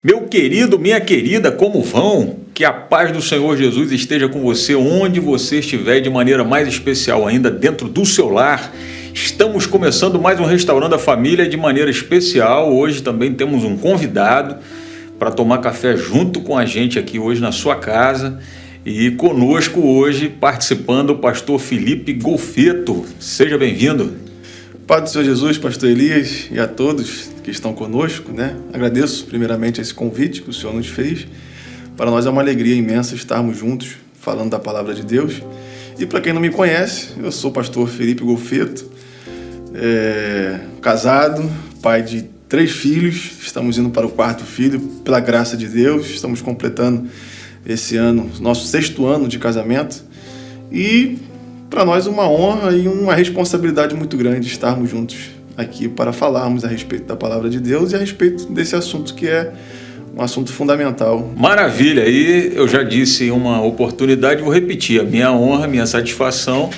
Meu querido, minha querida, como vão? Que a paz do Senhor Jesus esteja com você, onde você estiver, de maneira mais especial ainda, dentro do seu lar. Estamos começando mais um Restaurando a Família de maneira especial. Hoje também temos um convidado para tomar café junto com a gente aqui hoje na sua casa. E conosco hoje, participando, o pastor Felipe Golfeto. Seja bem-vindo. Paz do Senhor Jesus, pastor Elias, e a todos que estão conosco, Agradeço primeiramente esse convite que o Senhor nos fez. Para nós é uma alegria imensa estarmos juntos falando da palavra de Deus. E para quem não me conhece, eu sou o pastor Felipe Golfeto, casado, pai de 3 filhos, estamos indo para o 4º filho, pela graça de Deus, estamos completando esse ano, nosso 6º ano de casamento, e para nós uma honra e uma responsabilidade muito grande estarmos juntos aqui para falarmos a respeito da palavra de Deus e a respeito desse assunto que é um assunto fundamental. Maravilha, e eu já disse em uma oportunidade, vou repetir, a minha honra, minha satisfação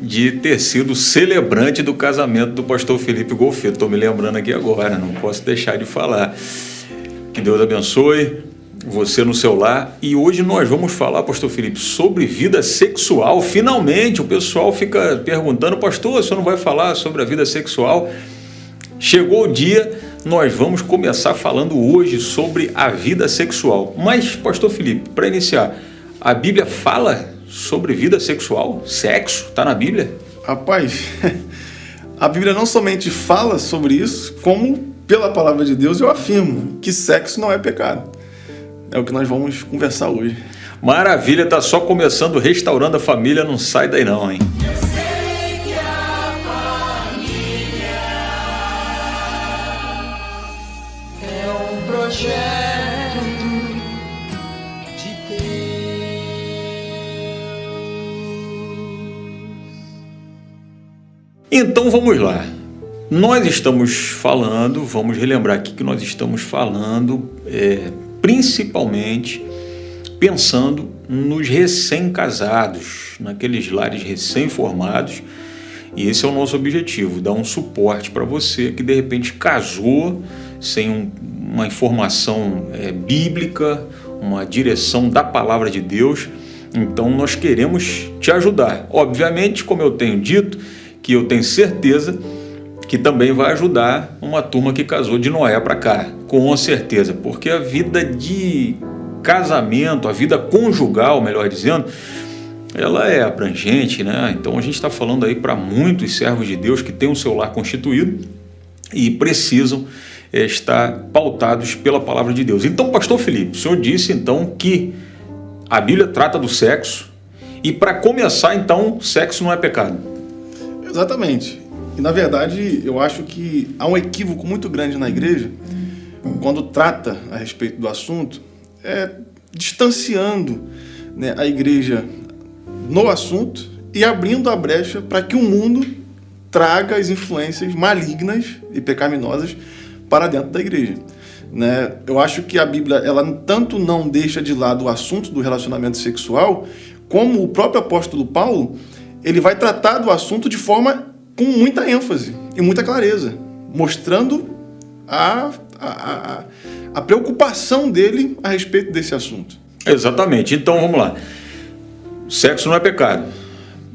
de ter sido celebrante do casamento do pastor Felipe Golfeto. Estou me lembrando aqui agora, não posso deixar de falar. Que Deus abençoe você no seu lar. E hoje nós vamos falar, pastor Felipe, sobre vida sexual. Finalmente, o pessoal fica perguntando, pastor, o senhor não vai falar sobre a vida sexual? Chegou o dia, nós vamos começar falando hoje sobre a vida sexual. Mas, pastor Felipe, para iniciar, a Bíblia fala sobre vida sexual? Sexo? Está na Bíblia? Rapaz, a Bíblia não somente fala sobre isso, como pela palavra de Deus eu afirmo que sexo não é pecado. É o que nós vamos conversar hoje. Maravilha, tá só começando, Restaurando a Família, não sai daí não, hein? Eu sei que a família é um projeto de Deus. Então vamos lá. Nós estamos falando, vamos relembrar aqui que nós estamos falando principalmente pensando nos recém-casados, naqueles lares recém-formados, e esse é o nosso objetivo, dar um suporte para você que de repente casou sem uma informação bíblica, uma direção da palavra de Deus. Então nós queremos te ajudar, obviamente, como eu tenho dito, que eu tenho certeza que também vai ajudar uma turma que casou de Noé para cá, com certeza, porque a vida de casamento, a vida conjugal, melhor dizendo, ela é abrangente, né? Então a gente está falando aí para muitos servos de Deus que têm o seu lar constituído e precisam estar pautados pela palavra de Deus. Então, pastor Felipe, o senhor disse então que a Bíblia trata do sexo e, para começar, então, sexo não é pecado. Exatamente. E, na verdade, eu acho que há um equívoco muito grande na igreja quando trata a respeito do assunto, distanciando, a igreja no assunto e abrindo a brecha para que o mundo traga as influências malignas e pecaminosas para dentro da igreja. Eu acho que a Bíblia, ela tanto não deixa de lado o assunto do relacionamento sexual, como o próprio apóstolo Paulo, ele vai tratar do assunto de forma com muita ênfase e muita clareza, mostrando a preocupação dele a respeito desse assunto. Exatamente. Então, vamos lá. Sexo não é pecado.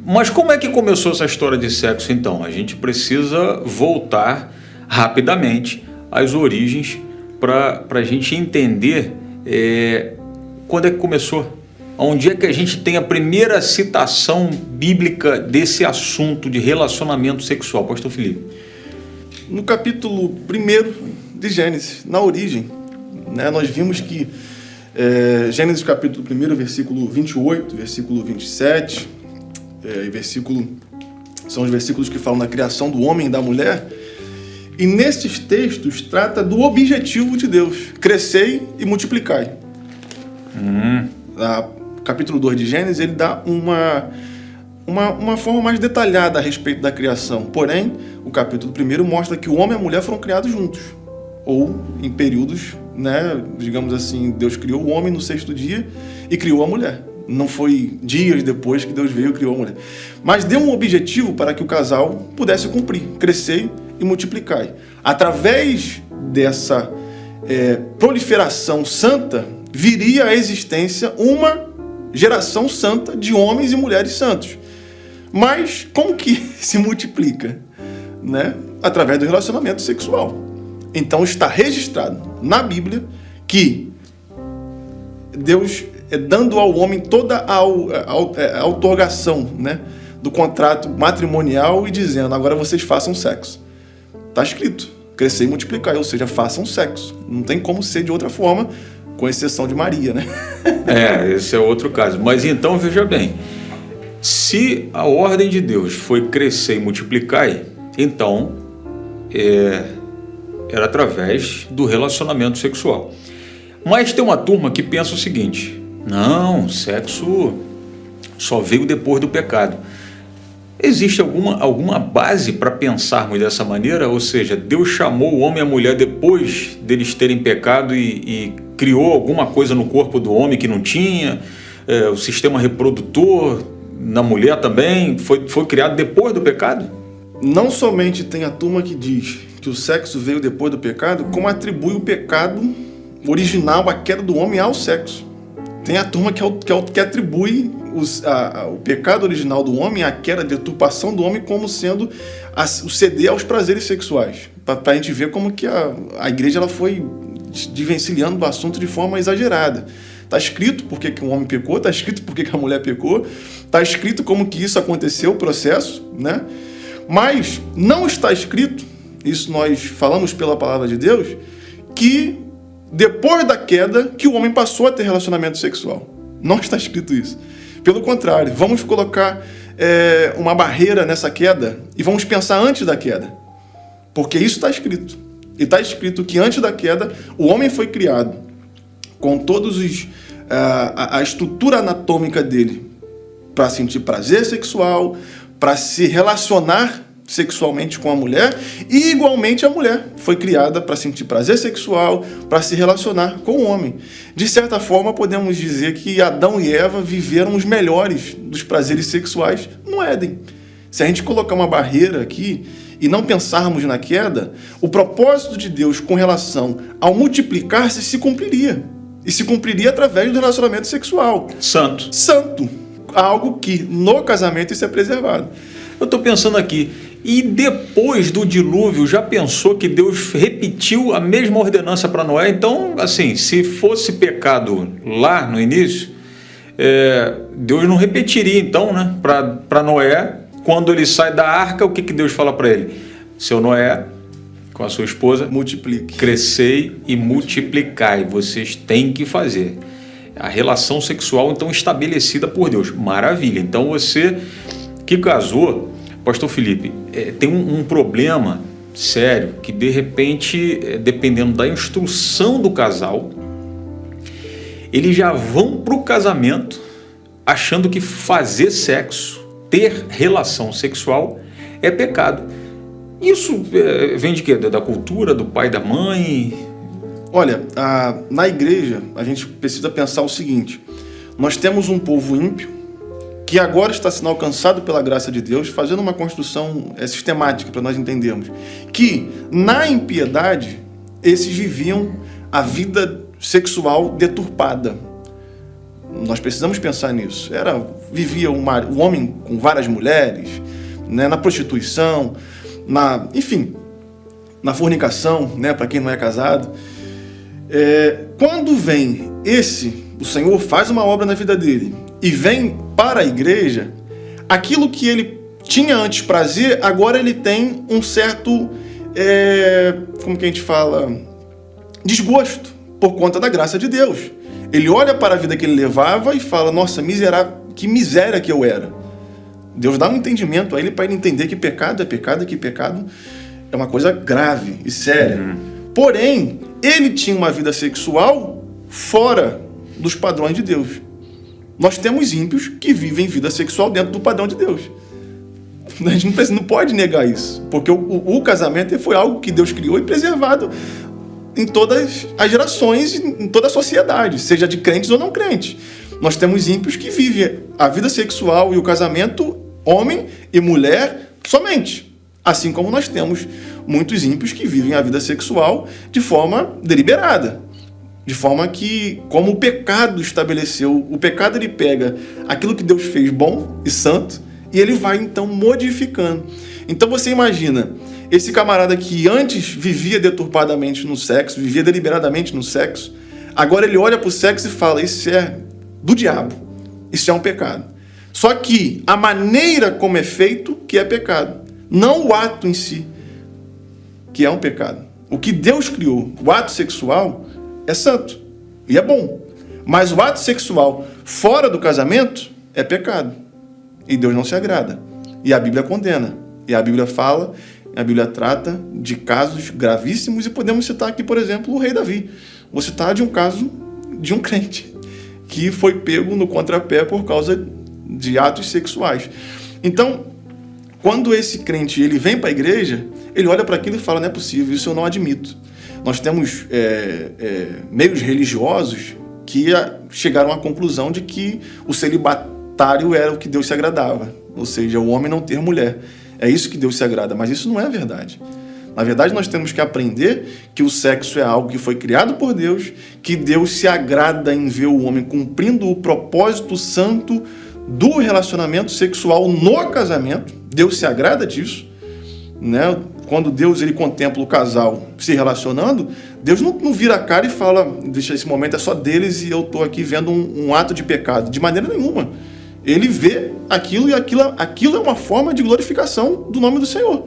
Mas como é que começou essa história de sexo, então? A gente precisa voltar rapidamente às origens para a gente entender quando é que começou. Onde é que a gente tem a primeira citação bíblica desse assunto de relacionamento sexual, pastor Felipe? No capítulo 1 de Gênesis, na origem, nós vimos que Gênesis capítulo 1, versículo 28, versículo 27, são os versículos que falam da criação do homem e da mulher, e nesses textos trata do objetivo de Deus: crescei e multiplicai. Capítulo 2 de Gênesis, ele dá uma forma mais detalhada a respeito da criação. Porém, o capítulo 1 mostra que o homem e a mulher foram criados juntos. Ou em períodos, digamos assim, Deus criou o homem no 6º dia e criou a mulher. Não foi dias depois que Deus veio e criou a mulher. Mas deu um objetivo para que o casal pudesse cumprir: crescer e multiplicai. Através dessa proliferação santa, viria à existência uma geração santa de homens e mulheres santos. Mas como que se multiplica? Né? Através do relacionamento sexual. Então está registrado na Bíblia que Deus dando ao homem toda a outorgação, né, do contrato matrimonial e dizendo, agora vocês façam sexo. Está escrito, crescer e multiplicar, ou seja, façam sexo. Não tem como ser de outra forma, com exceção de Maria, né? Esse é outro caso. Mas então, veja bem, se a ordem de Deus foi crescer e multiplicar, então era através do relacionamento sexual. Mas tem uma turma que pensa o seguinte, não, sexo só veio depois do pecado. Existe alguma base para pensarmos dessa maneira? Ou seja, Deus chamou o homem e a mulher depois deles terem pecado e criou alguma coisa no corpo do homem que não tinha, o sistema reprodutor na mulher também foi criado depois do pecado? Não somente tem a turma que diz que o sexo veio depois do pecado, como atribui o pecado original, a queda do homem, ao sexo. Tem a turma que atribui o pecado original do homem, a queda, a deturpação do homem, como sendo o ceder aos prazeres sexuais. Para a gente ver como que a igreja ela foi desvencilhando do assunto de forma exagerada. Está escrito por que o homem pecou, está escrito por que a mulher pecou, está escrito como que isso aconteceu, o processo, né? Mas não está escrito, isso nós falamos pela palavra de Deus, que depois da queda que o homem passou a ter relacionamento sexual. Não está escrito isso. Pelo contrário, vamos colocar uma barreira nessa queda e vamos pensar antes da queda. Porque isso está escrito. E está escrito que antes da queda o homem foi criado com todos a estrutura anatômica dele para sentir prazer sexual, para se relacionar sexualmente com a mulher, e igualmente a mulher foi criada para sentir prazer sexual, para se relacionar com o homem. De certa forma, podemos dizer que Adão e Eva viveram os melhores dos prazeres sexuais no Éden. Se a gente colocar uma barreira aqui e não pensarmos na queda, o propósito de Deus com relação ao multiplicar-se se cumpriria. E se cumpriria através do relacionamento sexual. Santo. Algo que no casamento isso é preservado. Eu estou pensando aqui, e depois do dilúvio, já pensou que Deus repetiu a mesma ordenança para Noé? Então, assim, se fosse pecado lá no início, Deus não repetiria então, né? Para Noé, quando ele sai da arca, o que Deus fala para ele? Seu Noé, com a sua esposa, multiplique, crescei e multiplicai, vocês têm que fazer. A relação sexual, então, estabelecida por Deus. Maravilha. Então, você que casou, Pastor Felipe, tem um problema sério que, de repente, dependendo da instrução do casal, eles já vão para o casamento achando que fazer sexo, ter relação sexual, é pecado. Isso vem de quê? Da cultura, do pai e da mãe? Olha, na igreja, a gente precisa pensar o seguinte: nós temos um povo ímpio que agora está sendo alcançado pela graça de Deus, fazendo uma construção sistemática para nós entendermos que, na impiedade, esses viviam a vida sexual deturpada. Nós precisamos pensar nisso. Vivia um homem com várias mulheres, né, na prostituição, na fornicação, né, para quem não é casado. Quando vem o Senhor faz uma obra na vida dele e vem para a igreja, aquilo que ele tinha antes prazer, agora ele tem um certo, como que a gente fala, desgosto por conta da graça de Deus. Ele olha para a vida que ele levava e fala, nossa, que miséria que eu era. Deus dá um entendimento a ele para ele entender que pecado é pecado e que pecado é uma coisa grave e séria. Porém, ele tinha uma vida sexual fora dos padrões de Deus. Nós temos ímpios que vivem vida sexual dentro do padrão de Deus. A gente não pode negar isso, porque o casamento foi algo que Deus criou e preservado em todas as gerações, em toda a sociedade, seja de crentes ou não crentes. Nós temos ímpios que vivem a vida sexual e o casamento, homem e mulher, somente. Assim como nós temos muitos ímpios que vivem a vida sexual de forma deliberada. De forma que, como o pecado estabeleceu, o pecado ele pega aquilo que Deus fez bom e santo e ele vai então modificando. Então você imagina, esse camarada que antes vivia deturpadamente no sexo, vivia deliberadamente no sexo, agora ele olha para o sexo e fala, isso é do diabo, isso é um pecado. Só que a maneira como é feito que é pecado, não o ato em si, que é um pecado. O que Deus criou, o ato sexual, é santo e é bom. Mas o ato sexual fora do casamento é pecado. E Deus não se agrada. E a Bíblia condena. E a Bíblia fala, a Bíblia trata de casos gravíssimos e podemos citar aqui, por exemplo, o rei Davi. Vou citar de um caso de um crente que foi pego no contrapé por causa de atos sexuais. Então, quando esse crente ele vem para a igreja, ele olha para aquilo e fala, não é possível, isso eu não admito. Nós temos meios religiosos que chegaram à conclusão de que o celibatário era o que Deus se agradava, ou seja, o homem não ter mulher. É isso que Deus se agrada, mas isso não é verdade. Na verdade, nós temos que aprender que o sexo é algo que foi criado por Deus, que Deus se agrada em ver o homem cumprindo o propósito santo do relacionamento sexual no casamento. Deus se agrada disso, né? Quando Deus ele contempla o casal se relacionando, Deus não vira a cara e fala, deixa esse momento é só deles e eu estou aqui vendo um ato de pecado. De maneira nenhuma. Ele vê aquilo e aquilo é uma forma de glorificação do nome do Senhor.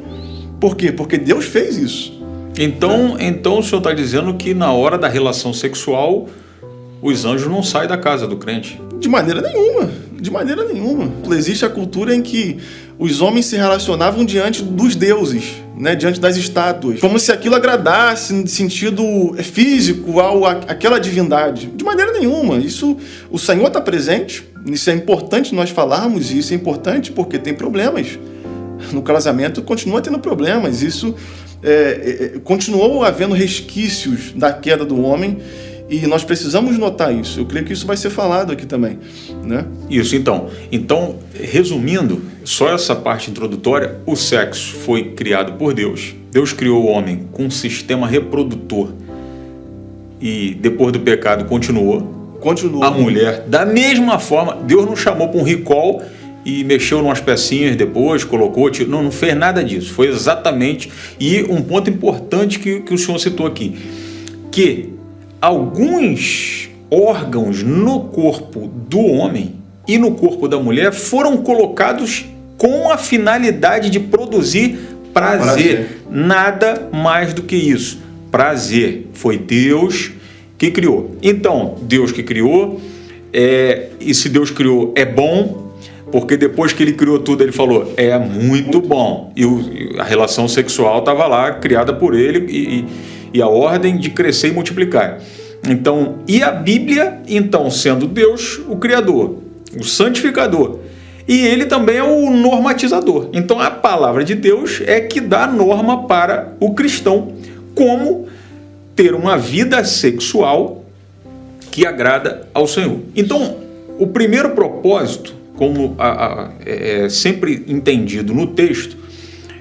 Por quê? Porque Deus fez isso. Então o senhor está dizendo que na hora da relação sexual, os anjos não saem da casa do crente? De maneira nenhuma. De maneira nenhuma. Existe a cultura em que os homens se relacionavam diante dos deuses, né? Diante das estátuas, como se aquilo agradasse no sentido físico àquela divindade. De maneira nenhuma. Isso, o Senhor está presente, isso é importante nós falarmos, e isso é importante porque tem problemas. No casamento continua tendo problemas, isso continuou havendo resquícios da queda do homem e nós precisamos notar isso. Eu creio que isso vai ser falado aqui também, né? Isso, então, resumindo, só essa parte introdutória, o sexo foi criado por Deus. Deus criou o homem com um sistema reprodutor e depois do pecado continuou. A mulher, da mesma forma, Deus não chamou para um recall e mexeu umas pecinhas depois, colocou, não fez nada disso. Foi exatamente, e um ponto importante que o senhor citou aqui, que alguns órgãos no corpo do homem e no corpo da mulher foram colocados com a finalidade de produzir prazer. Nada mais do que isso. Prazer. Foi Deus que criou. Então, Deus que criou, e se Deus criou é bom, porque depois que ele criou tudo, ele falou, é muito bom. E a relação sexual estava lá, criada por ele, e a ordem de crescer e multiplicar. Então, e a Bíblia, então, sendo Deus o Criador, o santificador, e ele também é o normatizador. Então, a palavra de Deus é que dá norma para o cristão, como ter uma vida sexual que agrada ao Senhor. Então, o primeiro propósito, como é sempre entendido no texto,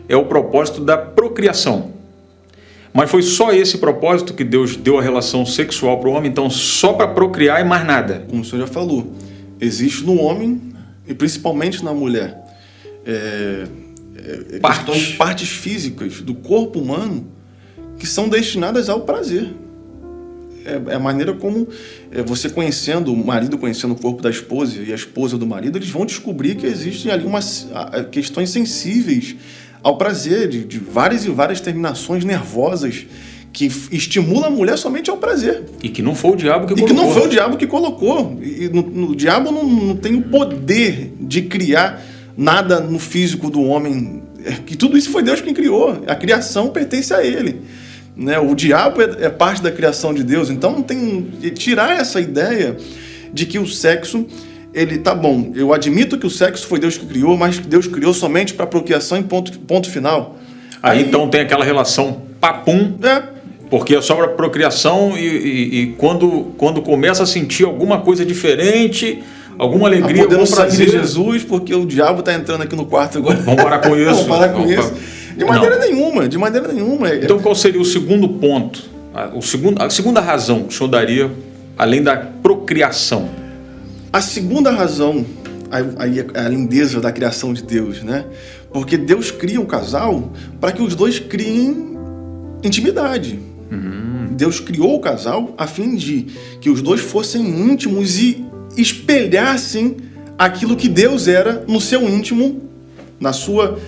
é o propósito da procriação. Mas foi só esse propósito que Deus deu a relação sexual para o homem, então só para procriar e mais nada. Como o senhor já falou, existe no homem e principalmente na mulher partes físicas do corpo humano que são destinadas ao prazer. É a maneira como você conhecendo, o marido conhecendo o corpo da esposa e a esposa do marido, eles vão descobrir que existem ali questões sensíveis ao prazer, de várias e várias terminações nervosas que estimulam a mulher somente ao prazer. E que não foi o diabo que colocou. E que não foi o diabo que colocou. O diabo não tem o poder de criar nada no físico do homem. Que tudo isso foi Deus quem criou. A criação pertence a ele. Né? O diabo é parte da criação de Deus, então não tem tirar essa ideia de que o sexo, ele tá bom. Eu admito que o sexo foi Deus que criou, mas Deus criou somente para procriação e ponto final. Aí então tem aquela relação papum, porque é só para procriação e quando começa a sentir alguma coisa diferente, alguma alegria, algum prazer de Jesus, porque o diabo está entrando aqui no quarto agora. Vamos parar com isso. Vamos parar com isso. De maneira nenhuma, de maneira nenhuma. Então qual seria o segundo ponto? A segunda razão que o senhor daria, além da procriação? A segunda razão, aí é a lindeza da criação de Deus, né? Porque Deus cria um casal para que os dois criem intimidade. Deus criou o casal a fim de que os dois fossem íntimos e espelhassem aquilo que Deus era no seu íntimo, na sua,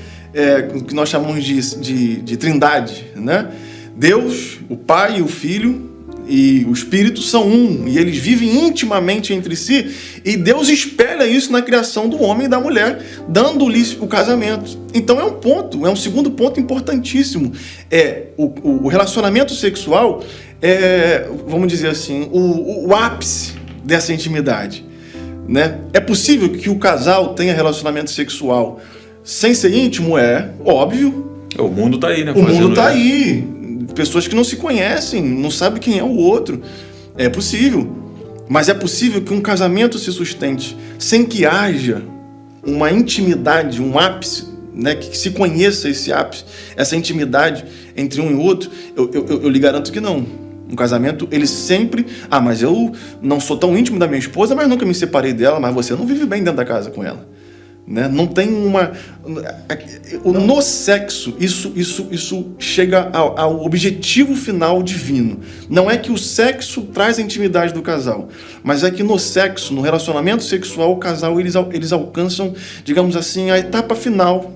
que nós chamamos de trindade, né? Deus, o Pai e o Filho e o Espírito são um, e eles vivem intimamente entre si, e Deus espelha isso na criação do homem e da mulher, dando-lhes o casamento. Então é um segundo ponto importantíssimo. O relacionamento sexual vamos dizer assim, o ápice dessa intimidade, né? É possível que o casal tenha relacionamento sexual sem ser íntimo? É óbvio. O mundo tá aí, né? O mundo tá aí. Pessoas que não se conhecem, não sabem quem é o outro. É possível. Mas é possível que um casamento se sustente sem que haja uma intimidade, um ápice, né? Que se conheça esse ápice, essa intimidade entre um e outro. Eu lhe garanto que não. Um casamento, ele sempre... mas eu não sou tão íntimo da minha esposa, mas nunca me separei dela, mas você não vive bem dentro da casa com ela. Né? Não tem uma... No sexo, isso chega ao objetivo final divino. Não é que o sexo traz a intimidade do casal, mas é que no sexo, no relacionamento sexual, o casal, eles alcançam, digamos assim, a etapa final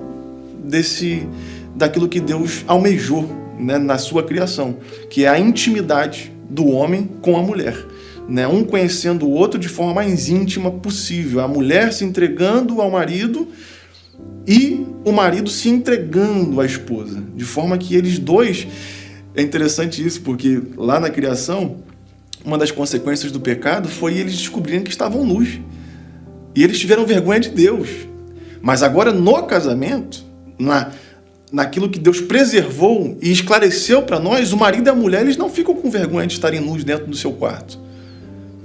daquilo que Deus almejou, né, na sua criação, que é a intimidade do homem com a mulher. Né, um conhecendo o outro de forma mais íntima possível, a mulher se entregando ao marido e o marido se entregando à esposa, de forma que eles dois... É interessante isso, porque lá na criação, uma das consequências do pecado foi eles descobrirem que estavam nus, e eles tiveram vergonha de Deus. Mas agora no casamento, naquilo que Deus preservou e esclareceu para nós, o marido e a mulher, eles não ficam com vergonha de estarem nus dentro do seu quarto.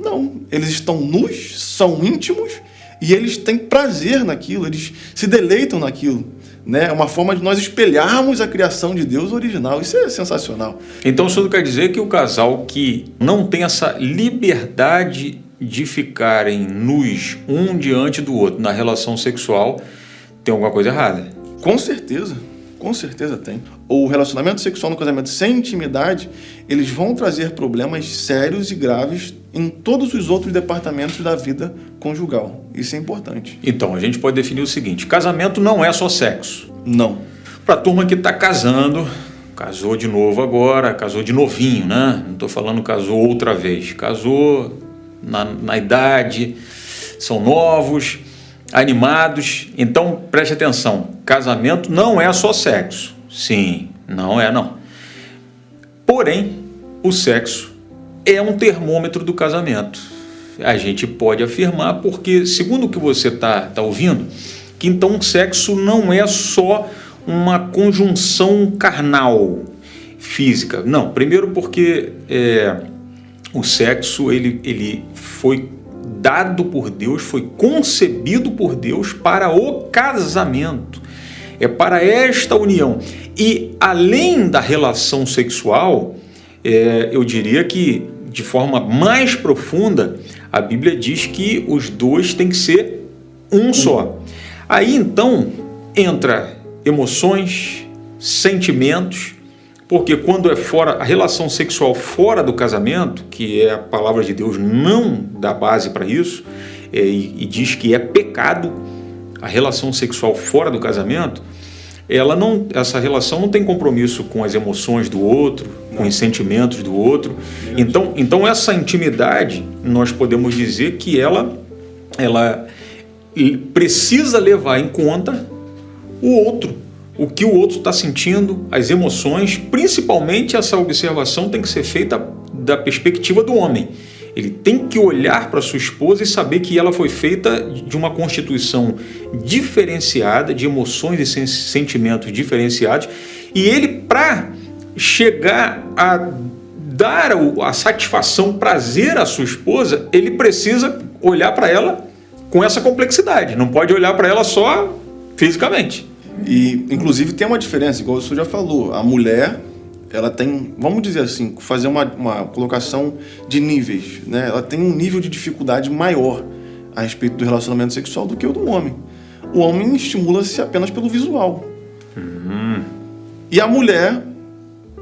Não, eles estão nus, são íntimos e eles têm prazer naquilo, eles se deleitam naquilo. Né? É uma forma de nós espelharmos a criação de Deus original. Isso é sensacional. Então isso quer dizer que o casal que não tem essa liberdade de ficarem nus um diante do outro na relação sexual tem alguma coisa errada? Com certeza tem. O relacionamento sexual no casamento sem intimidade, eles vão trazer problemas sérios e graves em todos os outros departamentos da vida conjugal. Isso é importante. Então, a gente pode definir o seguinte: casamento não é só sexo. Não. Para a turma que está casando, casou de novo agora, casou de novinho, né? Não estou falando casou outra vez. Casou na idade, são novos, animados. Então, preste atenção. Casamento não é só sexo. Sim, não. Porém, o sexo é um termômetro do casamento. A gente pode afirmar, porque, segundo o que você está ouvindo, que então o sexo não é só uma conjunção carnal, física. Não, primeiro porque o sexo ele foi dado por Deus, foi concebido por Deus para o casamento. É para esta união. E além da relação sexual, eu diria que de forma mais profunda, a Bíblia diz que os dois têm que ser um só. Aí então entra emoções, sentimentos, porque quando é fora, a relação sexual fora do casamento, que a palavra de Deus não dá base para isso, e diz que é pecado, a relação sexual fora do casamento, essa relação não tem compromisso com as emoções do outro, com os sentimentos do outro. Então essa intimidade, nós podemos dizer que ela precisa levar em conta o outro, o que o outro está sentindo, as emoções. Principalmente essa observação tem que ser feita da perspectiva do homem. Ele tem que olhar para sua esposa e saber que ela foi feita de uma constituição diferenciada, de emoções e sentimentos diferenciados, e ele, para chegar a dar a satisfação, prazer à sua esposa, ele precisa olhar para ela com essa complexidade, não pode olhar para ela só fisicamente. E, inclusive, tem uma diferença, igual o senhor já falou. A mulher, ela tem, vamos dizer assim, fazer uma colocação de níveis, né? Ela tem um nível de dificuldade maior a respeito do relacionamento sexual do que o do homem. O homem estimula-se apenas pelo visual. E a mulher,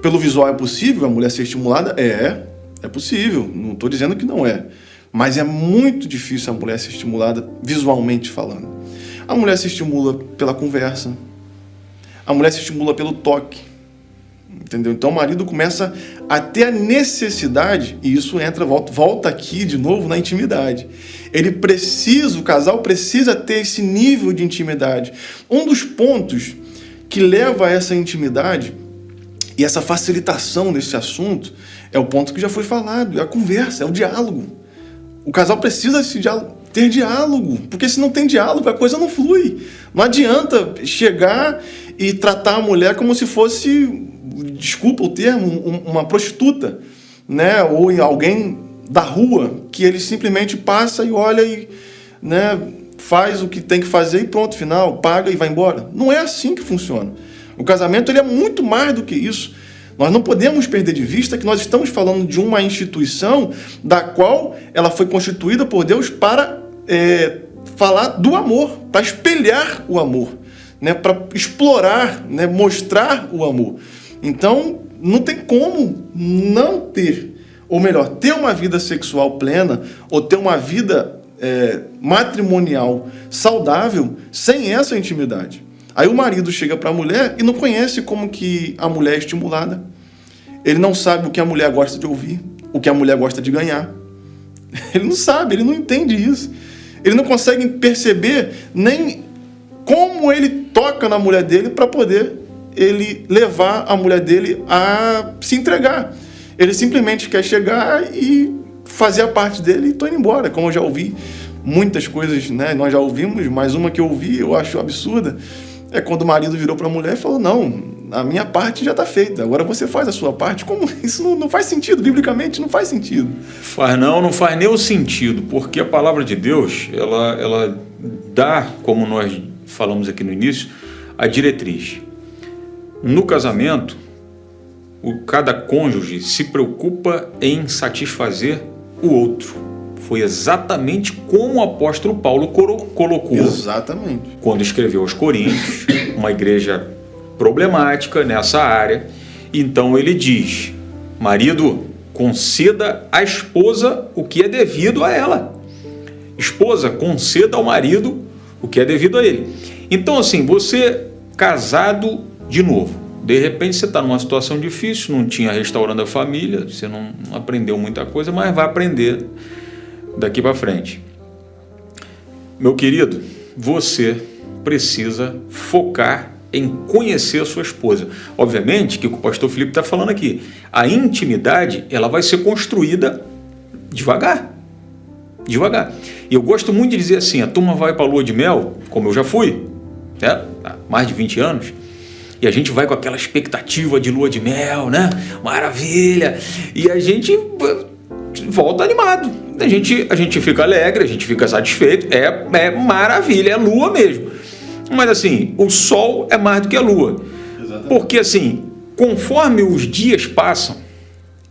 pelo visual é possível a mulher ser estimulada? É possível. Não estou dizendo que não é. Mas é muito difícil a mulher ser estimulada visualmente falando. A mulher se estimula pela conversa. A mulher se estimula pelo toque. Entendeu? Então o marido começa a ter a necessidade, e isso volta aqui de novo na intimidade. O casal precisa ter esse nível de intimidade. Um dos pontos que leva a essa intimidade e essa facilitação nesse assunto é o ponto que já foi falado, é a conversa, é o diálogo. O casal precisa ter diálogo, porque se não tem diálogo a coisa não flui. Não adianta chegar e tratar a mulher como se fosse, desculpa o termo, uma prostituta, né? Ou alguém da rua, que ele simplesmente passa e olha e, né, faz o que tem que fazer e pronto, final, paga e vai embora. Não é assim que funciona. O casamento ele é muito mais do que isso. Nós não podemos perder de vista que nós estamos falando de uma instituição da qual ela foi constituída por Deus para falar do amor, para espelhar o amor, né, para explorar, né, mostrar o amor. Então, não tem como não ter, ou melhor, ter uma vida sexual plena ou ter uma vida matrimonial saudável sem essa intimidade. Aí o marido chega para a mulher e não conhece como que a mulher é estimulada. Ele não sabe o que a mulher gosta de ouvir, o que a mulher gosta de ganhar. Ele não sabe, ele não entende isso. Ele não consegue perceber nem como ele toca na mulher dele para poder ele levar a mulher dele a se entregar. Ele simplesmente quer chegar e fazer a parte dele e tô indo embora. Como eu já ouvi muitas coisas, né? Nós já ouvimos, mas uma que eu ouvi, eu acho absurda, é quando o marido virou para a mulher e falou: não, a minha parte já está feita, agora você faz a sua parte. Como isso não faz sentido, biblicamente não faz sentido. Não faz nenhum sentido, porque a palavra de Deus, ela dá, como nós falamos aqui no início, a diretriz. No casamento, cada cônjuge se preocupa em satisfazer o outro. Foi exatamente como o apóstolo Paulo colocou. Exatamente. Quando escreveu aos Coríntios, uma igreja problemática nessa área. Então ele diz: marido, conceda à esposa o que é devido a ela. Esposa, conceda ao marido o que é devido a ele. Então, assim, você casado de novo, de repente você está numa situação difícil, não tinha restaurando a família, você não aprendeu muita coisa, mas vai aprender daqui para frente. Meu querido, você precisa focar em conhecer a sua esposa. Obviamente que o pastor Felipe está falando aqui, a intimidade ela vai ser construída devagar. E eu gosto muito de dizer assim, a turma vai para a lua de mel, como eu já fui, há mais de 20 anos, e a gente vai com aquela expectativa de lua de mel, né? Maravilha! E a gente volta animado. A gente fica alegre, a gente fica satisfeito, é maravilha, é lua mesmo. Mas assim, o sol é mais do que a lua. Exatamente. Porque assim, conforme os dias passam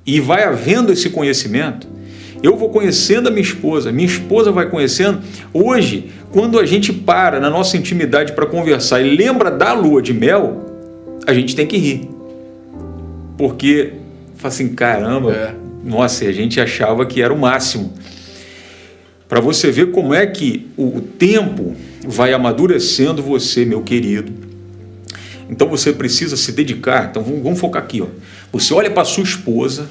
e vai havendo esse conhecimento, eu vou conhecendo a minha esposa vai conhecendo. Hoje, quando a gente para na nossa intimidade para conversar e lembra da lua de mel, a gente tem que rir. Porque, fala assim, caramba, nossa, a gente achava que era o máximo. Para você ver como é que o tempo vai amadurecendo você, meu querido. Então você precisa se dedicar. Então vamos focar aqui, ó. Você olha para sua esposa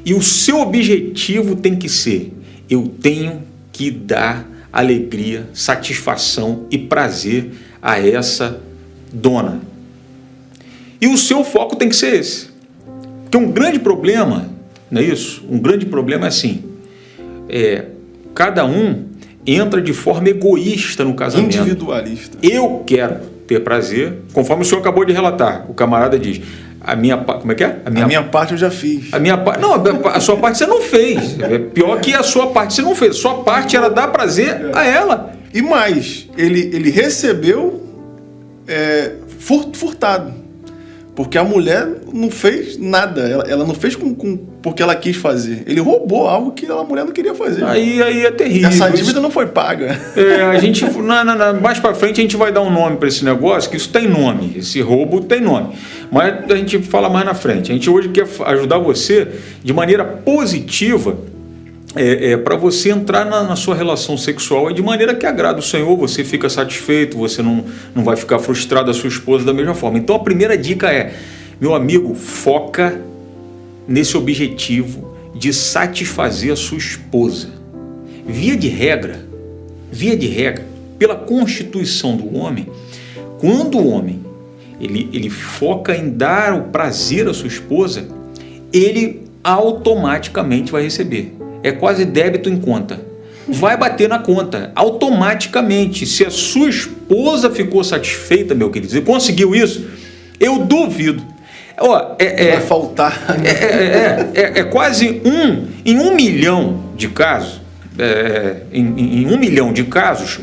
e o seu objetivo tem que ser: eu tenho que dar alegria, satisfação e prazer a essa dona. E o seu foco tem que ser esse. Porque um grande problema, não é isso? Um grande problema é assim, cada um entra de forma egoísta no casamento. Individualista. Eu quero ter prazer, conforme o senhor acabou de relatar. O camarada diz: como é que é? A minha parte eu já fiz. Não, a sua parte você não fez. É pior que a sua parte você não fez. A sua parte era dar prazer a ela. E mais, ele recebeu furtado. Porque a mulher não fez nada, ela não fez porque ela quis fazer. Ele roubou algo que a mulher não queria fazer. Aí é terrível. Essa dívida não foi paga. A gente, mais pra frente a gente vai dar um nome para esse negócio, que isso tem nome, esse roubo tem nome. Mas a gente fala mais na frente. A gente hoje quer ajudar você de maneira positiva, para você entrar na sua relação sexual de maneira que agrada o Senhor, você fica satisfeito, você não vai ficar frustrado a sua esposa da mesma forma. Então a primeira dica é, meu amigo, foca nesse objetivo de satisfazer a sua esposa. Via de regra, pela constituição do homem, quando o homem ele foca em dar o prazer à sua esposa, ele automaticamente vai receber. É quase débito em conta. Vai bater na conta, automaticamente. Se a sua esposa ficou satisfeita, meu querido, e conseguiu isso, eu duvido. Vai faltar. É quase em 1 milhão de casos, em 1 milhão de casos,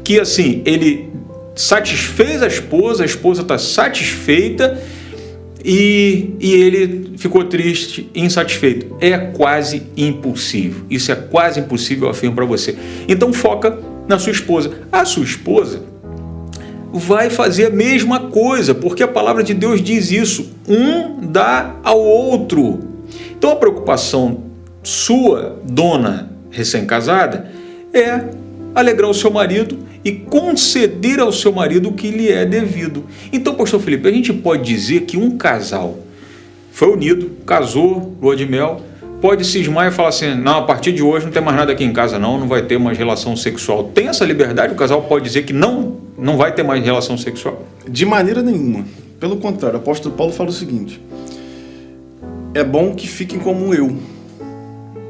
que assim, ele satisfez a esposa está satisfeita, e ele ficou triste, insatisfeito. É quase impossível. Isso é quase impossível, eu afirmo para você. Então foca na sua esposa. A sua esposa vai fazer a mesma coisa, porque a palavra de Deus diz isso. Um dá ao outro. Então a preocupação sua, dona recém-casada, é alegrar o seu marido e conceder ao seu marido o que lhe é devido. Então, pastor Felipe, a gente pode dizer que um casal foi unido, casou, lua de mel, pode cismar e falar assim, não, a partir de hoje não tem mais nada aqui em casa não vai ter mais relação sexual. Tem essa liberdade? O casal pode dizer que não vai ter mais relação sexual? De maneira nenhuma. Pelo contrário, o apóstolo Paulo fala o seguinte, é bom que fiquem como eu,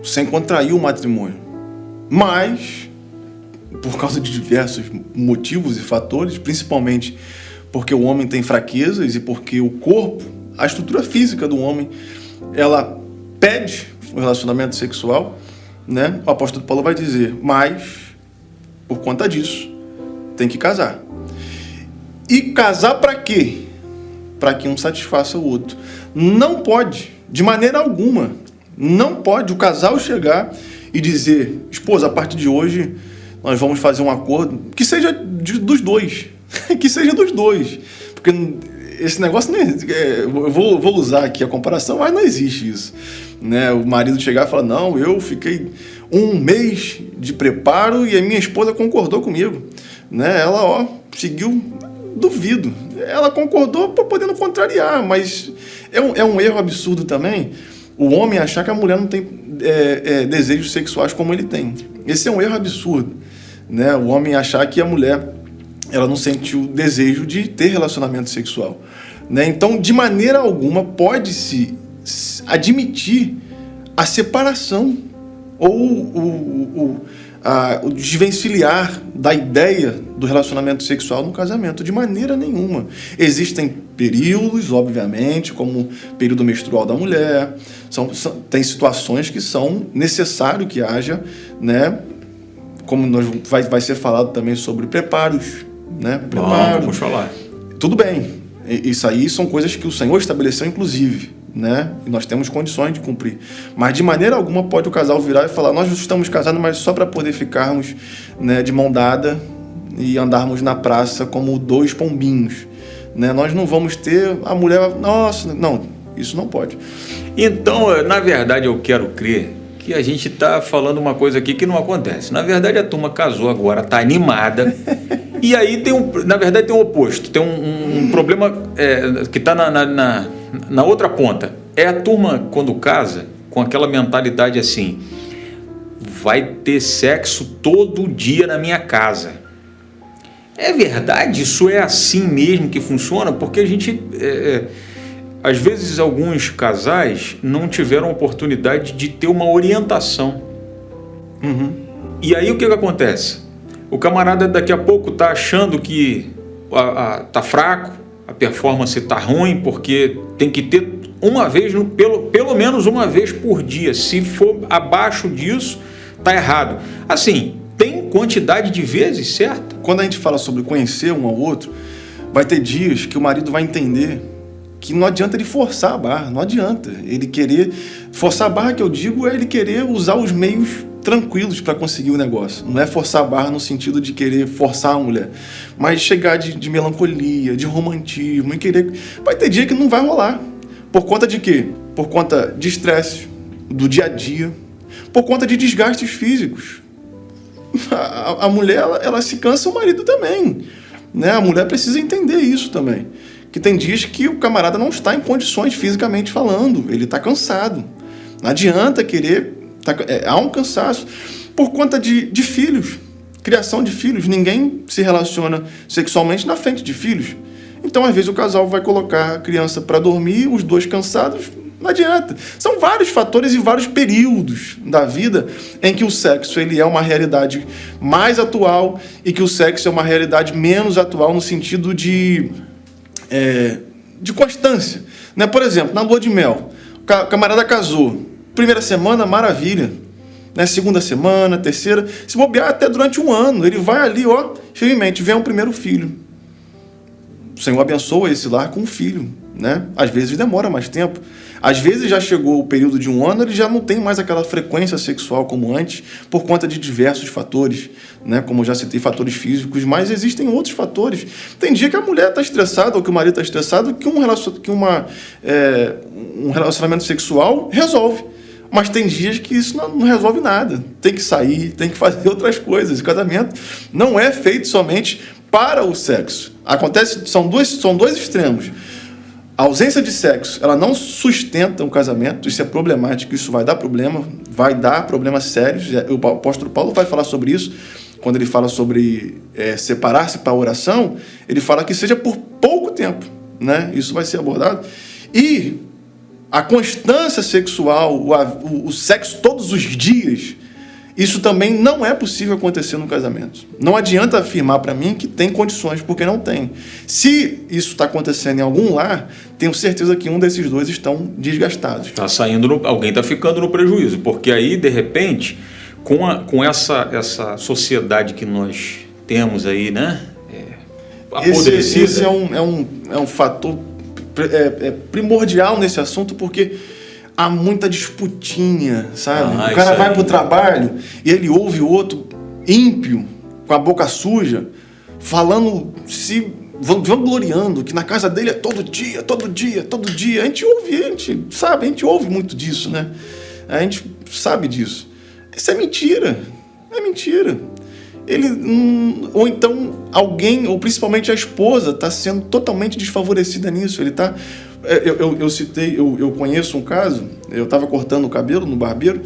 sem contrair o matrimônio. Mas, por causa de diversos motivos e fatores, principalmente porque o homem tem fraquezas e porque o corpo, a estrutura física do homem, ela pede o relacionamento sexual, né? O apóstolo Paulo vai dizer, mas, por conta disso, tem que casar. E casar para quê? Para que um satisfaça o outro. Não pode, de maneira alguma, não pode o casal chegar e dizer, esposa, a partir de hoje nós vamos fazer um acordo que seja dos dois. Que seja dos dois. Porque esse negócio não existe. Eu vou usar aqui a comparação, mas não existe isso. Né? O marido chegar e falar, não, eu fiquei 1 mês de preparo e a minha esposa concordou comigo. Né? Ela, seguiu, duvido. Ela concordou podendo contrariar, mas é um erro absurdo também o homem achar que a mulher não tem desejos sexuais como ele tem. Esse é um erro absurdo. Né? O homem achar que a mulher ela não sente o desejo de ter relacionamento sexual. Né? Então, de maneira alguma, pode-se admitir a separação ou o desvencilhar da ideia do relacionamento sexual no casamento, de maneira nenhuma. Existem períodos, obviamente, como o período menstrual da mulher, tem situações que são necessário que haja, né? Como vai ser falado também sobre preparos, né? Vamos falar. Tudo bem, isso aí são coisas que o Senhor estabeleceu, inclusive, né? E nós temos condições de cumprir. Mas de maneira alguma pode o casal virar e falar, nós estamos casados, mas só para poder ficarmos, né, de mão dada e andarmos na praça como 2 pombinhos. Né? Nós não vamos ter a mulher... Nossa, não, isso não pode. Então, na verdade, eu quero crer que a gente está falando uma coisa aqui que não acontece. Na verdade, a turma casou agora, está animada. E aí, na verdade, tem um oposto. Tem um problema que está na outra ponta. É a turma, quando casa, com aquela mentalidade assim, vai ter sexo todo dia na minha casa. É verdade? Isso é assim mesmo que funciona? Porque a gente... às vezes, alguns casais não tiveram oportunidade de ter uma orientação. Uhum. E aí, o que acontece? O camarada daqui a pouco está achando que está fraco, a performance está ruim, porque tem que ter uma vez, pelo menos uma vez por dia. Se for abaixo disso, está errado. Assim, tem quantidade de vezes, certo? Quando a gente fala sobre conhecer um ao outro, Vai ter dias que o marido vai entender que não adianta ele forçar a barra, não adianta ele querer... Forçar a barra, que eu digo, é ele querer usar os meios tranquilos para conseguir o negócio. Não é forçar a barra no sentido de querer forçar a mulher, mas chegar de melancolia, de romantismo e querer... Vai ter dia que não vai rolar. Por conta de quê? Por conta de estresse, do dia a dia, por conta de desgastes físicos. A mulher, ela se cansa, o marido também, né? A mulher precisa entender isso também. Que tem dias que o camarada não está em condições fisicamente falando, ele está cansado. Não adianta querer... há um cansaço. Por conta de filhos, criação de filhos. Ninguém se relaciona sexualmente na frente de filhos. Então, às vezes, o casal vai colocar a criança para dormir, os dois cansados, não adianta. São vários fatores e vários períodos da vida em que o sexo ele é uma realidade mais atual e que o sexo é uma realidade menos atual no sentido de constância. Né? Por exemplo, na lua de mel, o camarada casou. Primeira semana, maravilha. Né? Segunda semana, terceira. Se bobear até durante um ano. Ele vai ali, ó, firmemente, vem um primeiro filho. O Senhor abençoa esse lar com um filho. Né? Às vezes demora mais tempo. Às vezes já chegou o período de um ano, ele já não tem mais aquela frequência sexual como antes, por conta de diversos fatores, né? Como eu já citei, fatores físicos, mas existem outros fatores. Tem dia que a mulher está estressada, ou que o marido está estressado, que um relacionamento sexual resolve. Mas tem dias que isso não resolve nada. Tem que sair, tem que fazer outras coisas. O casamento não é feito somente para o sexo. São dois extremos. A ausência de sexo, ela não sustenta um casamento, isso é problemático, isso vai dar problemas sérios. O apóstolo Paulo vai falar sobre isso, quando ele fala sobre separar-se para a oração, ele fala que seja por pouco tempo, né? Isso vai ser abordado. E a constância sexual, o sexo todos os dias, isso também não é possível acontecer no casamento. Não adianta afirmar para mim que tem condições, porque não tem. Se isso está acontecendo em algum lar, tenho certeza que um desses dois estão desgastados. Alguém está ficando no prejuízo, porque aí, de repente, com essa sociedade que nós temos aí, né? Apodrecida. Esse é um fator primordial nesse assunto, porque há muita disputinha, sabe? O cara vai pro trabalho e ele ouve o outro ímpio, com a boca suja, falando, vangloriando, que na casa dele é todo dia. A gente ouve muito disso, né? A gente sabe disso. Isso é mentira. Ou então alguém, ou principalmente a esposa, está sendo totalmente desfavorecida nisso. Ele está... Eu conheço um caso, eu estava cortando o cabelo no barbeiro,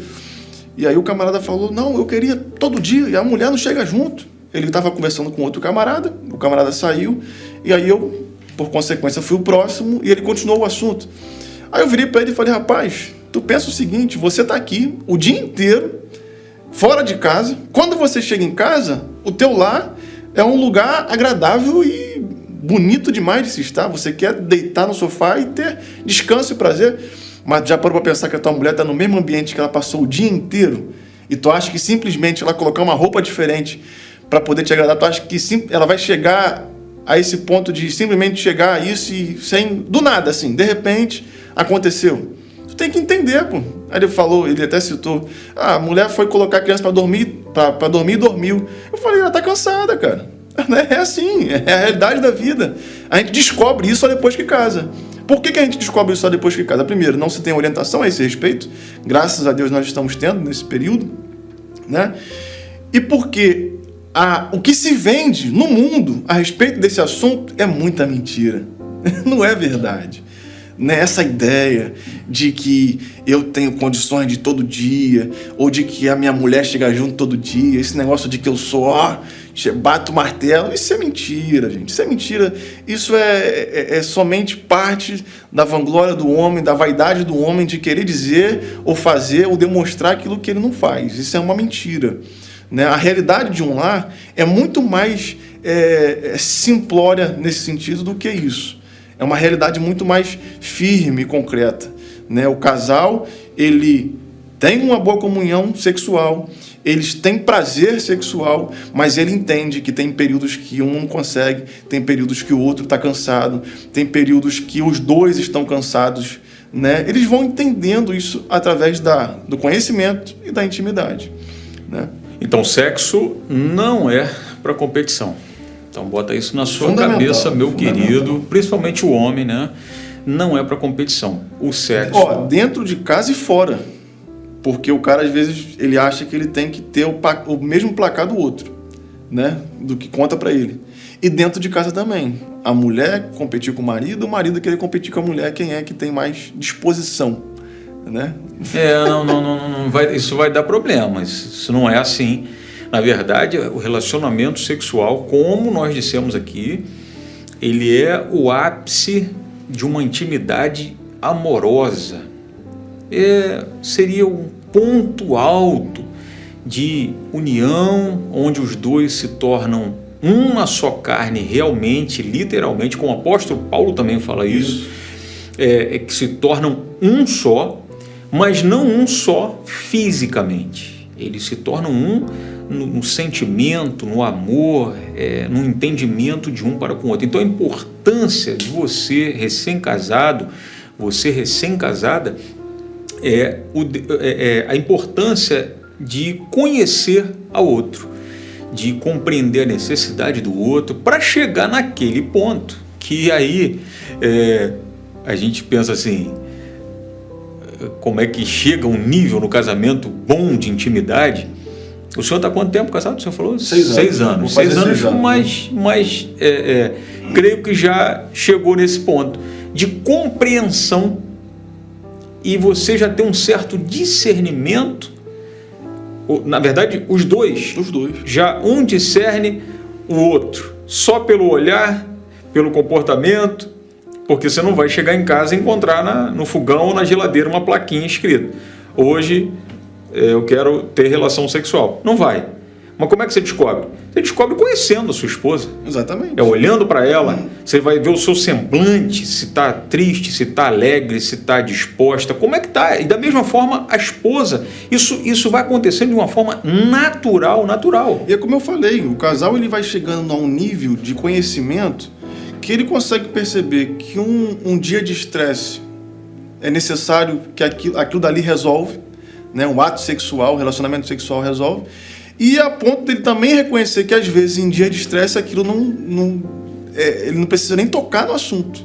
e aí o camarada falou, não, eu queria todo dia, e a mulher não chega junto. Ele estava conversando com outro camarada, o camarada saiu, e aí eu, por consequência, fui o próximo, e ele continuou o assunto. Aí eu virei para ele e falei, rapaz, tu pensa o seguinte, você está aqui o dia inteiro, fora de casa, quando você chega em casa, o teu lar é um lugar agradável e bonito demais de se estar, você quer deitar no sofá e ter descanso e prazer, mas já parou para pensar que a tua mulher está no mesmo ambiente que ela passou o dia inteiro, e tu acha que simplesmente ela colocar uma roupa diferente para poder te agradar, tu acha que ela vai chegar a esse ponto de simplesmente chegar a isso e do nada, assim, de repente, aconteceu. Tu tem que entender, pô. Aí ele até citou, a mulher foi colocar a criança para dormir e dormiu. Eu falei, ela tá cansada, cara. É assim, é a realidade da vida. A gente descobre isso só depois que casa. Por que a gente descobre isso só depois que casa? Primeiro, não se tem orientação a esse respeito. Graças a Deus nós estamos tendo nesse período, né? E porque o que se vende no mundo a respeito desse assunto é muita mentira. Não é verdade. Né? Essa ideia de que eu tenho condições de todo dia, ou de que a minha mulher chega junto todo dia, esse negócio de que eu sou, bato o martelo, isso é mentira, gente. Isso é mentira. Isso é somente parte da vanglória do homem, da vaidade do homem de querer dizer, ou fazer, ou demonstrar aquilo que ele não faz. Isso é uma mentira. Né? A realidade de um lar é muito mais simplória nesse sentido do que isso. É uma realidade muito mais firme e concreta. Né? O casal, ele tem uma boa comunhão sexual, eles têm prazer sexual, mas ele entende que tem períodos que um não consegue, tem períodos que o outro está cansado, tem períodos que os dois estão cansados, né? Eles vão entendendo isso através do conhecimento e da intimidade, né? Então, sexo não é para competição. Então, bota isso na sua cabeça, meu querido, principalmente o homem, né? Não é para competição. O sexo... dentro de casa e fora. Porque o cara, às vezes, ele acha que ele tem que ter o mesmo placar do outro, né? Do que conta para ele. E dentro de casa também. A mulher competir com o marido querer competir com a mulher, quem é que tem mais disposição, né? Não vai, isso vai dar problemas. Isso não é assim. Na verdade, o relacionamento sexual, como nós dissemos aqui, ele é o ápice de uma intimidade amorosa. Seria um ponto alto de união, onde os dois se tornam uma só carne realmente, literalmente, como o apóstolo Paulo também fala isso, que se tornam um só, mas não um só fisicamente. Eles se tornam um no sentimento, no amor, no entendimento de um para com o outro. Então a importância de você recém-casado, você recém-casada, a importância de conhecer ao outro, de compreender a necessidade do outro, para chegar naquele ponto que aí a gente pensa assim, como é que chega um nível no casamento bom de intimidade. O senhor está quanto tempo casado? O senhor falou? 6 anos. 6 anos, mas creio que já chegou nesse ponto de compreensão, e você já tem um certo discernimento. Na verdade, os dois. Já um discerne o outro, só pelo olhar, pelo comportamento, porque você não vai chegar em casa e encontrar no fogão ou na geladeira uma plaquinha escrita: hoje eu quero ter relação sexual. Não vai. Mas como é que você descobre? Você descobre conhecendo a sua esposa. Exatamente. Olhando para ela, você vai ver o seu semblante, se está triste, se está alegre, se está disposta, como é que está. E da mesma forma, a esposa. Isso vai acontecendo de uma forma natural. E é como eu falei, o casal ele vai chegando a um nível de conhecimento que ele consegue perceber que um dia de estresse é necessário, que aquilo dali resolve, né? Um ato sexual, um relacionamento sexual resolve. E a ponto dele também reconhecer que, às vezes, em dia de estresse, aquilo ele não precisa nem tocar no assunto.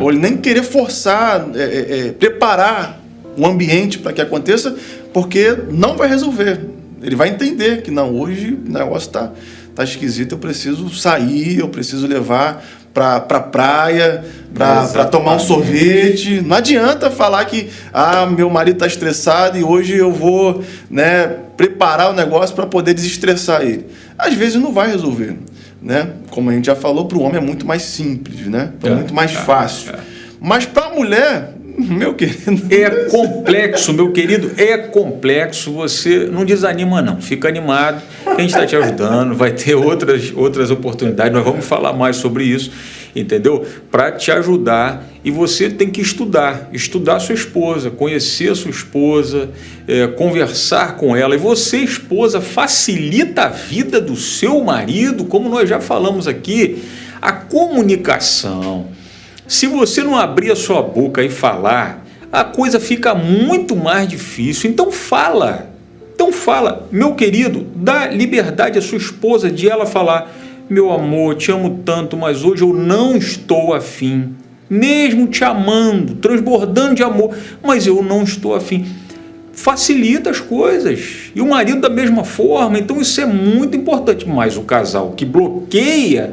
Ou ele nem querer forçar, preparar o ambiente para que aconteça, porque não vai resolver. Ele vai entender que, não, hoje o negócio tá esquisito, eu preciso sair, eu preciso levar pra praia, pra tomar um sorvete. Não adianta falar que meu marido tá estressado e hoje eu vou, né, preparar o negócio para poder desestressar ele. Às vezes não vai resolver, né? Como a gente já falou, para o homem é muito mais simples, né? É muito mais fácil. Mas para a mulher, meu querido... É complexo, meu querido, é complexo. Você não desanima, não. Fica animado, a gente está te ajudando, vai ter outras oportunidades, nós vamos falar mais sobre isso, entendeu? Para te ajudar. E você tem que estudar a sua esposa, conhecer a sua esposa, conversar com ela. E você, esposa, facilita a vida do seu marido, como nós já falamos aqui, a comunicação. Se você não abrir a sua boca e falar, a coisa fica muito mais difícil. Então fala, meu querido, dá liberdade à sua esposa de ela falar: meu amor, te amo tanto, mas hoje eu não estou afim. Mesmo te amando, transbordando de amor, mas eu não estou afim. Facilita as coisas. E o marido da mesma forma. Então isso é muito importante. Mas o casal que bloqueia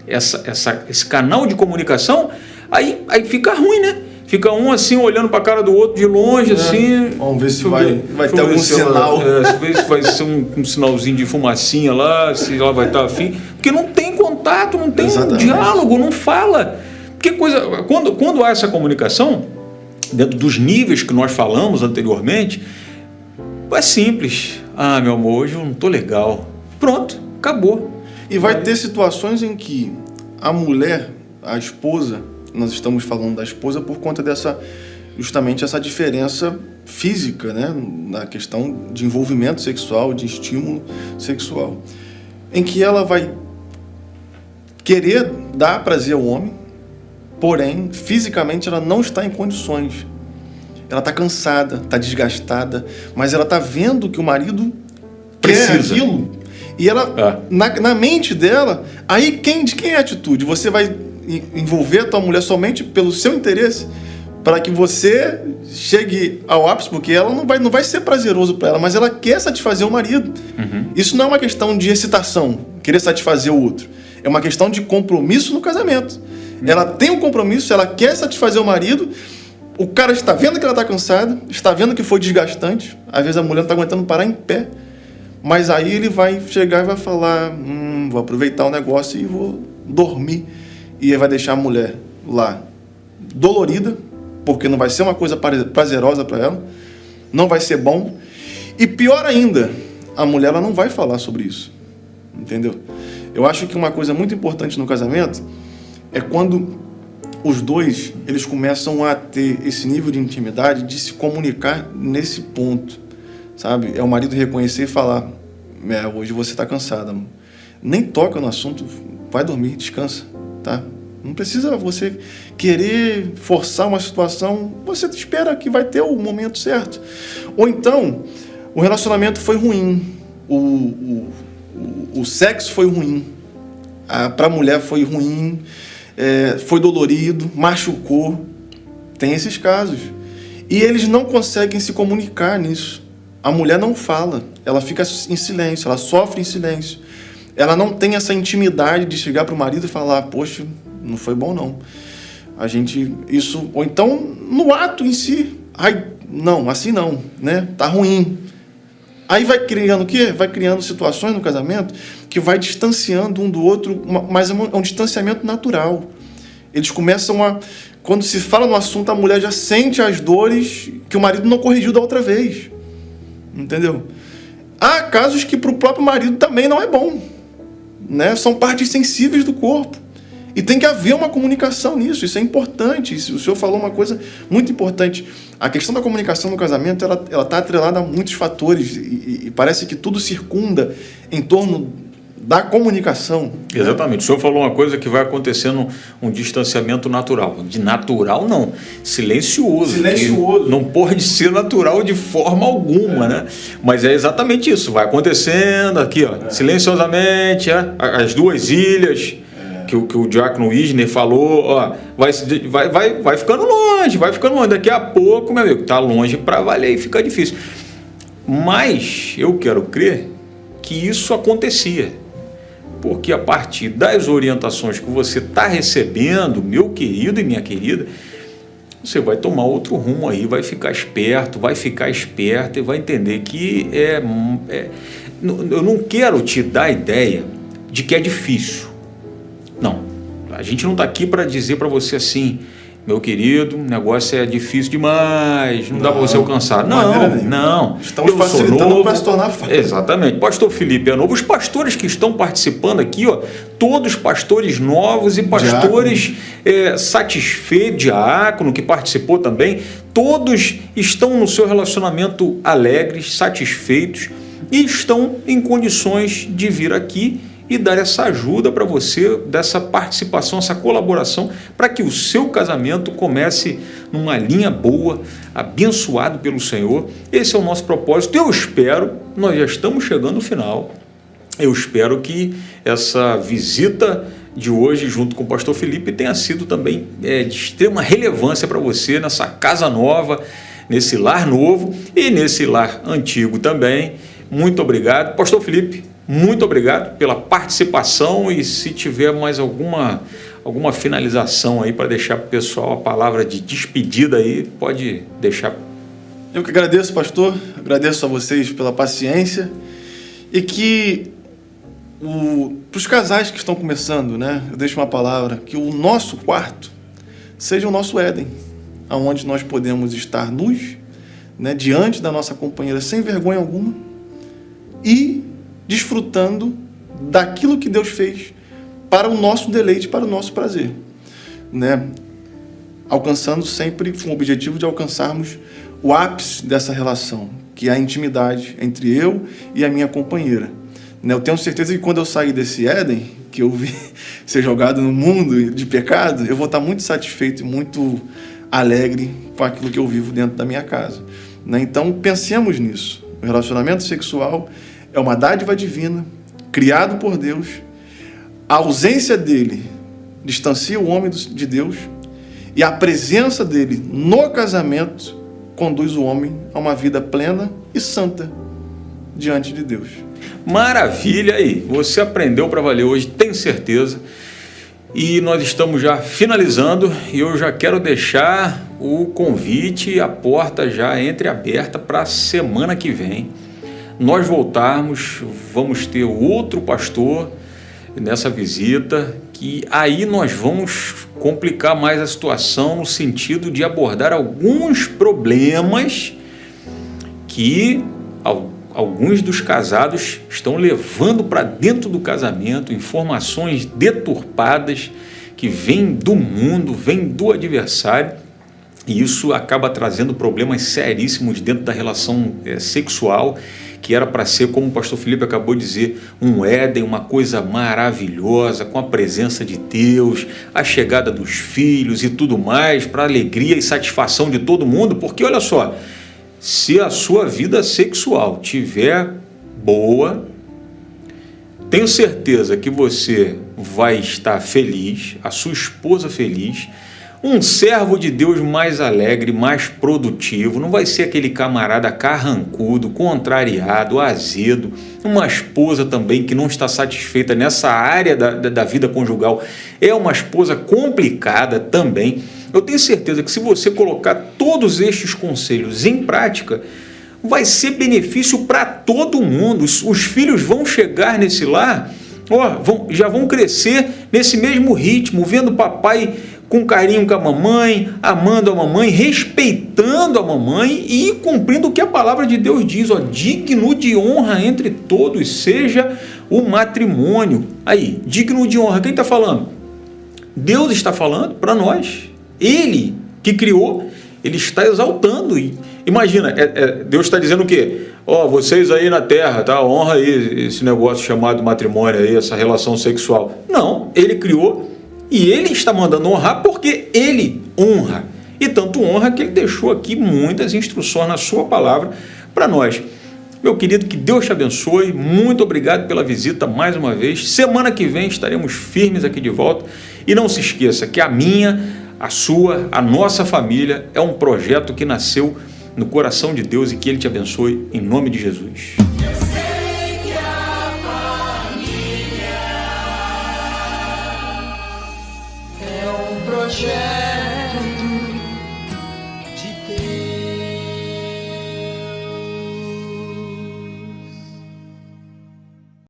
esse canal de comunicação, aí fica ruim, né? Fica um assim olhando para a cara do outro de longe, assim. Vamos ver se vai ter algum sinal. Ver se vai ser um sinalzinho de fumacinha lá, se ela vai estar afim. Porque não tem contato, não tem diálogo, não fala. Porque quando há essa comunicação, dentro dos níveis que nós falamos anteriormente, é simples. Meu amor, hoje eu não estou legal. Pronto, acabou. E vai ter situações em que a mulher, a esposa, nós estamos falando da esposa por conta dessa justamente essa diferença física, né, na questão de envolvimento sexual, de estímulo sexual, em que ela vai querer dar prazer ao homem, porém, fisicamente ela não está em condições. Ela está cansada, está desgastada, mas ela está vendo que o marido quer aquilo. E ela, na mente dela, aí de quem é a atitude? Você vai envolver a tua mulher somente pelo seu interesse, para que você chegue ao ápice, porque ela não vai ser prazeroso para ela, mas ela quer satisfazer o marido. Isso não é uma questão de excitação, querer satisfazer o outro. É uma questão de compromisso no casamento. Ela tem um compromisso, ela quer satisfazer o marido, o cara está vendo que ela está cansada, está vendo que foi desgastante, às vezes a mulher não está aguentando parar em pé, mas aí ele vai chegar e vai falar, vou aproveitar o negócio e vou dormir. E ele vai deixar a mulher lá dolorida, porque não vai ser uma coisa prazerosa para ela, não vai ser bom. E pior ainda, a mulher ela não vai falar sobre isso, entendeu? Eu acho que uma coisa muito importante no casamento é quando os dois eles começam a ter esse nível de intimidade, de se comunicar nesse ponto, sabe? É o marido reconhecer e falar, hoje você está cansada, amor. Nem toca no assunto, vai dormir, descansa, tá? Não precisa você querer forçar uma situação, você espera que vai ter o momento certo. Ou então, o relacionamento foi ruim, o sexo foi ruim, para a mulher foi ruim, foi dolorido, machucou. Tem esses casos. E eles não conseguem se comunicar nisso. A mulher não fala, ela fica em silêncio, ela sofre em silêncio. Ela não tem essa intimidade de chegar para o marido e falar, poxa, não foi bom não. Ou então no ato em si, não, assim não, né? Tá ruim. Aí vai criando o quê? Vai criando situações no casamento que vai distanciando um do outro, mas é um distanciamento natural. Eles começam quando se fala no assunto, a mulher já sente as dores que o marido não corrigiu da outra vez. Entendeu? Há casos que para o próprio marido também não é bom, né? São partes sensíveis do corpo. E tem que haver uma comunicação nisso, isso é importante. O senhor falou uma coisa muito importante. A questão da comunicação no casamento, ela está atrelada a muitos fatores e parece que tudo circunda em torno da comunicação. Exatamente. Né? O senhor falou uma coisa que vai acontecendo um distanciamento natural. De natural, não. Silencioso. Silencioso. Não pode ser natural de forma alguma, né? Mas é exatamente isso. Vai acontecendo aqui, ó, silenciosamente, as duas ilhas... Que o diácono Wisner falou, ó, vai ficando longe, daqui a pouco, meu amigo, tá longe para valer e fica difícil. Mas eu quero crer que isso acontecia, porque a partir das orientações que você está recebendo, meu querido e minha querida, você vai tomar outro rumo aí, vai ficar esperto e vai entender que eu não quero te dar a ideia de que é difícil. Não, a gente não está aqui para dizer para você assim, meu querido, o negócio é difícil demais, não dá para você alcançar. Não. Estamos facilitando para se tornar fácil. Exatamente. Pastor Felipe é novo. Os pastores que estão participando aqui, ó, todos pastores novos e pastores satisfeitos, diácono que participou também, todos estão no seu relacionamento alegres, satisfeitos e estão em condições de vir aqui e dar essa ajuda para você, dessa participação, essa colaboração, para que o seu casamento comece numa linha boa, abençoado pelo Senhor. Esse é o nosso propósito. Eu espero, nós já estamos chegando no final, eu espero que essa visita de hoje, junto com o pastor Felipe, tenha sido também de extrema relevância para você, nessa casa nova, nesse lar novo e nesse lar antigo também. Muito obrigado. Pastor Felipe, muito obrigado pela participação e se tiver mais alguma finalização aí para deixar para o pessoal a palavra de despedida aí, pode deixar. Eu que agradeço, pastor, agradeço a vocês pela paciência e que para os casais que estão começando, né, eu deixo uma palavra, que o nosso quarto seja o nosso Éden, onde nós podemos estar nus, né, diante da nossa companheira sem vergonha alguma e desfrutando daquilo que Deus fez para o nosso deleite, para o nosso prazer, né? alcançando sempre com o objetivo de alcançarmos o ápice dessa relação, que é a intimidade entre eu e a minha companheira. Eu tenho certeza que quando eu sair desse Éden, que eu vi ser jogado no mundo de pecado, eu vou estar muito satisfeito e muito alegre com aquilo que eu vivo dentro da minha casa. Então, pensemos nisso. O relacionamento sexual é uma dádiva divina, criado por Deus. A ausência dele distancia o homem de Deus, e a presença dele no casamento conduz o homem a uma vida plena e santa diante de Deus. Maravilha aí! Você aprendeu para valer hoje, tenho certeza. E nós estamos já finalizando e eu já quero deixar o convite e a porta já entreaberta para a semana que vem. Nós voltarmos, vamos ter outro pastor nessa visita, que aí nós vamos complicar mais a situação no sentido de abordar alguns problemas que alguns dos casados estão levando para dentro do casamento, informações deturpadas que vêm do mundo, vêm do adversário, e isso acaba trazendo problemas seríssimos dentro da relação sexual, que era para ser, como o pastor Felipe acabou de dizer, um Éden, uma coisa maravilhosa, com a presença de Deus, a chegada dos filhos e tudo mais, para alegria e satisfação de todo mundo, porque olha só, se a sua vida sexual tiver boa, tenho certeza que você vai estar feliz, a sua esposa feliz, um servo de Deus mais alegre, mais produtivo, não vai ser aquele camarada carrancudo, contrariado, azedo, uma esposa também que não está satisfeita nessa área da vida conjugal, é uma esposa complicada também. Eu tenho certeza que se você colocar todos estes conselhos em prática, vai ser benefício para todo mundo. Os filhos vão chegar nesse lar, já vão crescer nesse mesmo ritmo, vendo o papai com carinho com a mamãe, amando a mamãe, respeitando a mamãe e cumprindo o que a palavra de Deus diz, digno de honra entre todos seja o matrimônio. Aí, digno de honra, quem está falando? Deus está falando para nós. Ele que criou, ele está exaltando. Imagina, Deus está dizendo o quê? Vocês aí na terra, tá? Honra aí esse negócio chamado matrimônio aí, essa relação sexual. Não, ele criou e ele está mandando honrar porque ele honra. E tanto honra que ele deixou aqui muitas instruções na sua palavra para nós. Meu querido, que Deus te abençoe. Muito obrigado pela visita mais uma vez. Semana que vem estaremos firmes aqui de volta. E não se esqueça que a minha, a sua, a nossa família é um projeto que nasceu no coração de Deus e que Ele te abençoe em nome de Jesus.